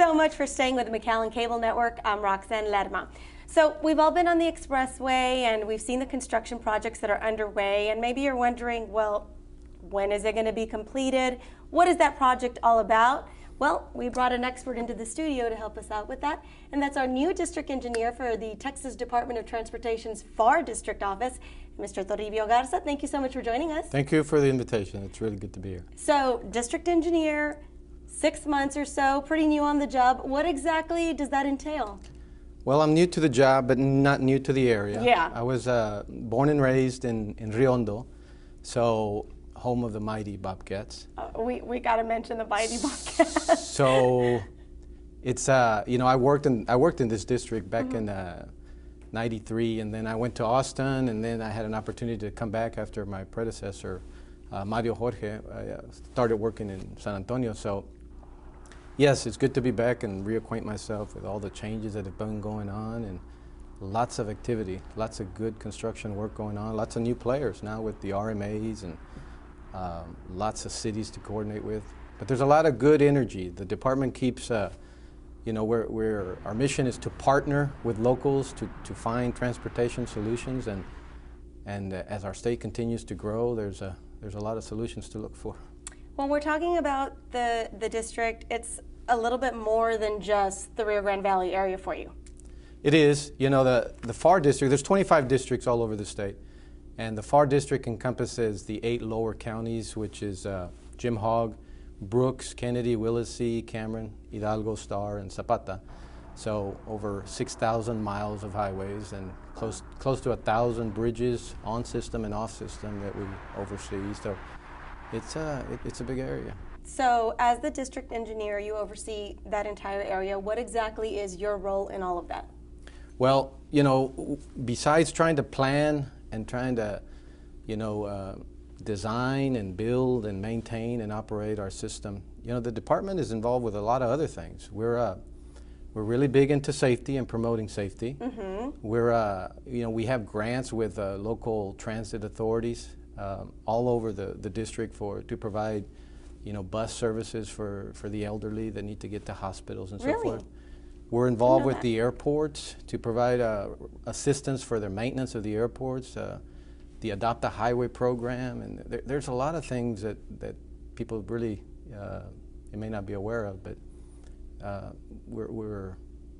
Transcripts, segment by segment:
so much for staying with the McAllen Cable Network. I'm Roxanne Lerma. So we've all been on the expressway and we've seen the construction projects that are underway, and maybe you're wondering, well, when is it going to be completed? What is that project all about? Well, we brought an expert into the studio to help us out with that, and that's our new district engineer for the Texas Department of Transportation's Pharr District office, Mr. Toribio Garza. Thank you so much for joining us. Thank you for the invitation. It's really good to be here. So, district engineer, 6 months or so, pretty new on the job. What exactly does that entail? Well, I'm new to the job, but not new to the area. Yeah. I was born and raised in Rio Hondo, so home of the mighty Bobcats. We got to mention the mighty Bobcats. So it's you know, I worked in this district back in '93, and then I went to Austin, and then I had an opportunity to come back after my predecessor, Mario Jorge, started working in San Antonio. So yes, it's good to be back and reacquaint myself with all the changes that have been going on, and lots of activity, lots of good construction work going on, lots of new players now with the RMAs, and lots of cities to coordinate with. But there's a lot of good energy. The department keeps, you know, our mission is to partner with locals to find transportation solutions, and as our state continues to grow, there's a lot of solutions to look for. When we're talking about the district, it's a little bit more than just the Rio Grande Valley area for you. It is. You know, the Pharr District, there's 25 districts all over the state. And the Pharr District encompasses the 8 lower counties, which is Jim Hogg, Brooks, Kennedy, Willacy, Cameron, Hidalgo, Star, and Zapata. So over 6,000 miles of highways and close to 1,000 bridges on system and off system that we oversee. So it's a big area. So as the district engineer, you oversee that entire area. What exactly is your role in all of that? Well, you know, besides trying to plan and trying to, you know, design and build and maintain and operate our system, you know, the department is involved with a lot of other things. We're really big into safety and promoting safety. Mm-hmm. You know, we have grants with local transit authorities all over the district to provide, you know, bus services for the elderly that need to get to hospitals and so forth. We're involved with the airports to provide assistance for their maintenance of the airports, the Adopt a Highway program, and there's a lot of things that people really they may not be aware of, but we're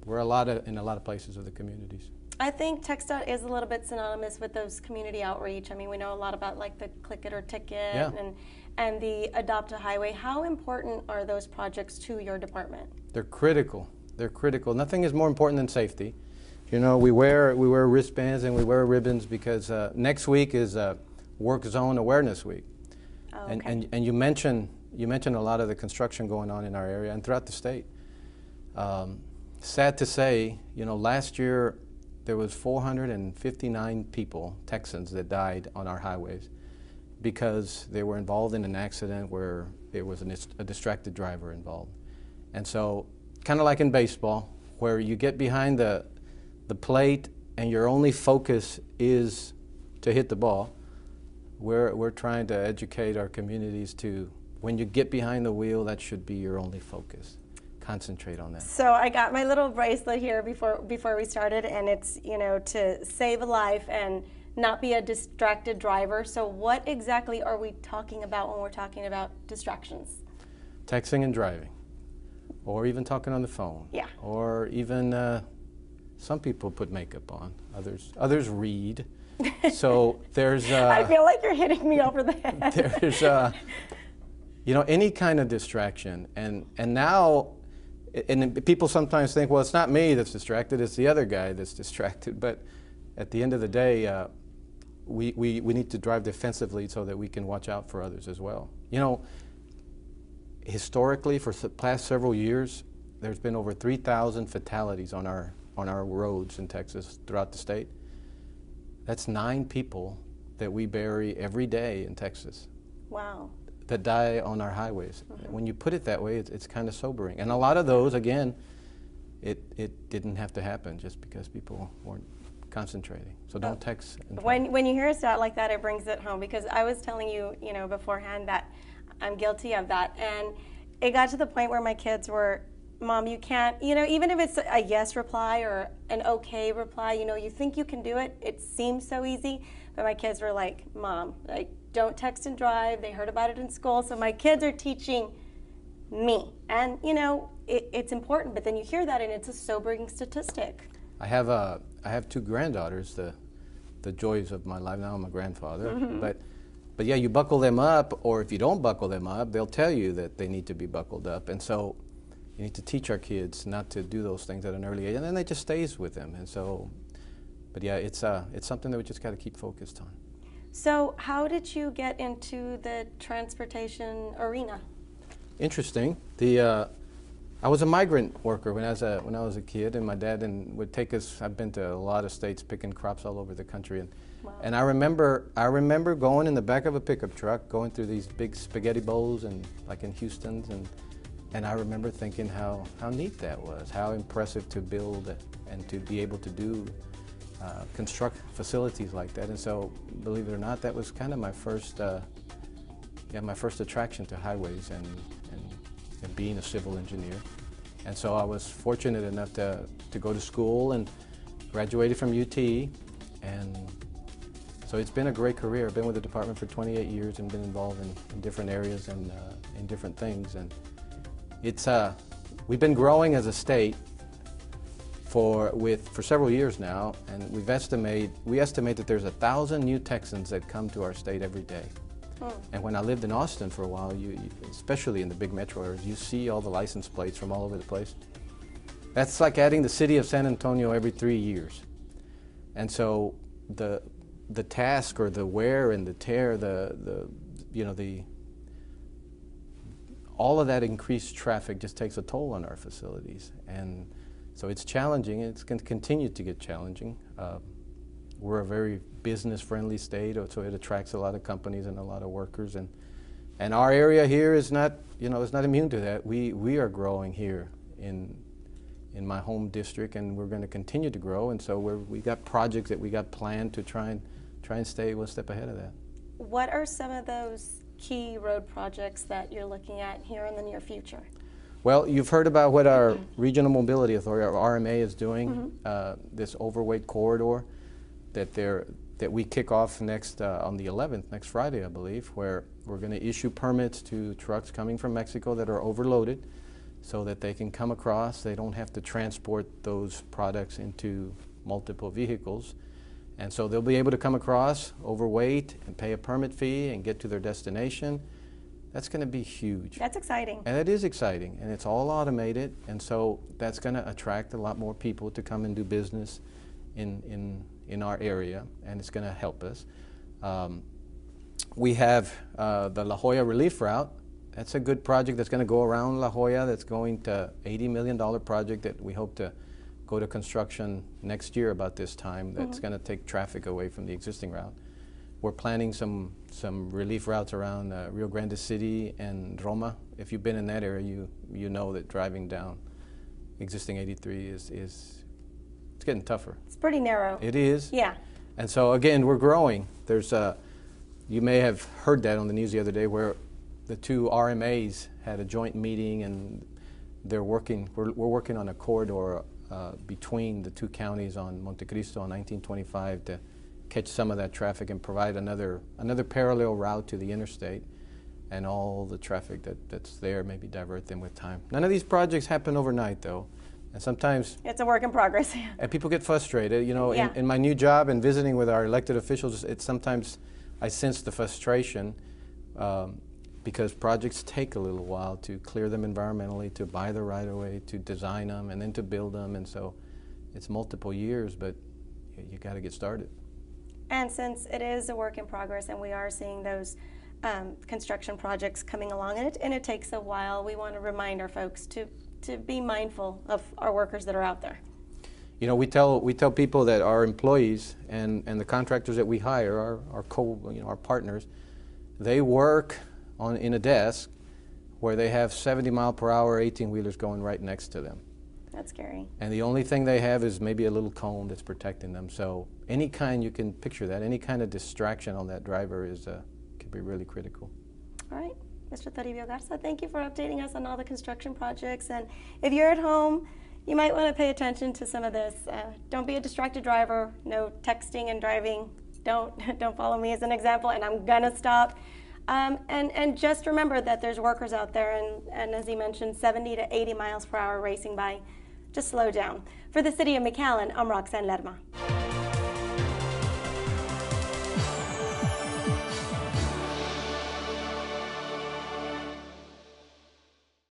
in a lot of places of the communities. I think TxDOT is a little bit synonymous with those community outreach. I mean, we know a lot about like the Click It or Ticket and the Adopt a Highway. How important are those projects to your department? They're critical. They're critical. Nothing is more important than safety. You know, we wear wristbands and we wear ribbons because next week is Work Zone Awareness Week. Oh, okay. And you mentioned a lot of the construction going on in our area and throughout the state. Sad to say, you know, last year there was 459 people, Texans, that died on our highways because they were involved in an accident where there was a distracted driver involved. And so, kind of like in baseball, where you get behind the plate and your only focus is to hit the ball, we're trying to educate our communities to, when you get behind the wheel, that should be your only focus. Concentrate on that. So I got my little bracelet here before we started, and it's, you know, to save a life and not be a distracted driver. So what exactly are we talking about when we're talking about distractions? Texting and driving. Or even talking on the phone. Yeah. Or even some people put makeup on. Others read. So there's. I feel like you're hitting me over the head. There's, you know, any kind of distraction, and now, and people sometimes think, well, it's not me that's distracted; it's the other guy that's distracted. But at the end of the day, we need to drive defensively so that we can watch out for others as well. You know. Historically, for the past several years, there's been over 3,000 fatalities on our roads in Texas throughout the state. That's 9 people that we bury every day in Texas. Wow. That die on our highways. Mm-hmm. When you put it that way, it's kind of sobering. And a lot of those, again, it didn't have to happen just because people weren't concentrating. So don't text. When you hear a stat like that, it brings it home, because I was telling you, you know, beforehand that I'm guilty of that, and it got to the point where my Mom, you can't, even if it's a yes reply or an okay reply, you think you can do it. It seems so easy. But my kids were like, Mom, don't text and drive. They heard about it in school. So my kids are teaching me. And, it's important. But then you hear that and it's a sobering statistic. I have two granddaughters, the joys of my life. Now I'm a grandfather. Mm-hmm. But yeah, you buckle them up, or if you don't buckle them up, they'll tell you that they need to be buckled up. And so you need to teach our kids not to do those things at an early age, and then it just stays with them. And so, but yeah, it's something that we just got to keep focused on. So how did you get into the transportation arena? Interesting. I was a migrant worker when I was a kid, and my dad would take us. I've been to a lot of states picking crops all over the country, and I remember going in the back of a pickup truck, going through these big spaghetti bowls and like in Houston's, and I remember thinking how neat that was, how impressive to build and to be able to do construct facilities like that. And so, believe it or not, that was kind of my first attraction to highways and being a civil engineer. And so I was fortunate enough to go to school and graduated from UT, and so it's been a great career. I've been with the department for 28 years and been involved in different areas and in different things. And it's we've been growing as a state for several years now, and we estimate that there's 1,000 new Texans that come to our state every day. And when I lived in Austin for a while, you especially in the big metro areas, you see all the license plates from all over the place. That's like adding the city of San Antonio every 3 years. And so the task or the wear and the tear, all of that increased traffic just takes a toll on our facilities. And so it's challenging, and it's going to continue to get challenging. We're a very business-friendly state, so it attracts a lot of companies and a lot of workers, and our area here is not immune to that. We are growing here in my home district, and we're going to continue to grow. And so we got projects that we got planned to try and stay one step ahead of that. What are some of those key road projects that you're looking at here in the near future? Well, you've heard about what our Regional Mobility Authority, our RMA, is doing. This overweight corridor that we kick off next on the 11th, next Friday, I believe, where we're going to issue permits to trucks coming from Mexico that are overloaded so that they can come across. They don't have to transport those products into multiple vehicles. And so they'll be able to come across overweight and pay a permit fee and get to their destination. That's going to be huge. That's exciting. And it is exciting, and it's all automated, and so that's going to attract a lot more people to come and do business in our area, and it's going to help us. We have the La Jolla Relief Route. That's a good project that's going to go around La Jolla. That's going to $80 million project that we hope to go to construction next year about this time. That's going to take traffic away from the existing route. We're planning some relief routes around Rio Grande City and Roma. If you've been in that area, you know that driving down existing 83 it's getting tougher. It's pretty narrow. It is. Yeah. And so again, we're growing. There's you may have heard that on the news the other day, where the two RMAs had a joint meeting, and we're working on a corridor between the two counties on Montecristo on 1925 to catch some of that traffic and provide another parallel route to the interstate, and all the traffic that's there, maybe divert them with time. None of these projects happen overnight, though. And sometimes it's a work in progress. And people get frustrated. In my new job and visiting with our elected officials, sometimes I sense the frustration because projects take a little while to clear them environmentally, to buy the right of way, to design them, and then to build them. And so it's multiple years, but you got to get started. And since it is a work in progress and we are seeing those construction projects coming along, and it takes a while, we want to remind our folks to be mindful of our workers that are out there. We tell people that our employees and the contractors that we hire, our partners, they work in a desk where they have 70-mile-per-hour 18-wheelers going right next to them. That's scary. And the only thing they have is maybe a little cone that's protecting them. So any kind, you can picture that, any kind of distraction on that driver could be really critical. All right. Mr. Toribio Garza, thank you for updating us on all the construction projects. And if you're at home, you might want to pay attention to some of this. Don't be a distracted driver. No texting and driving. Don't follow me as an example, and I'm gonna stop. And just remember that there's workers out there, and as he mentioned, 70 to 80 miles per hour racing by. Just slow down. For the City of McAllen, I'm Roxanne Lerma.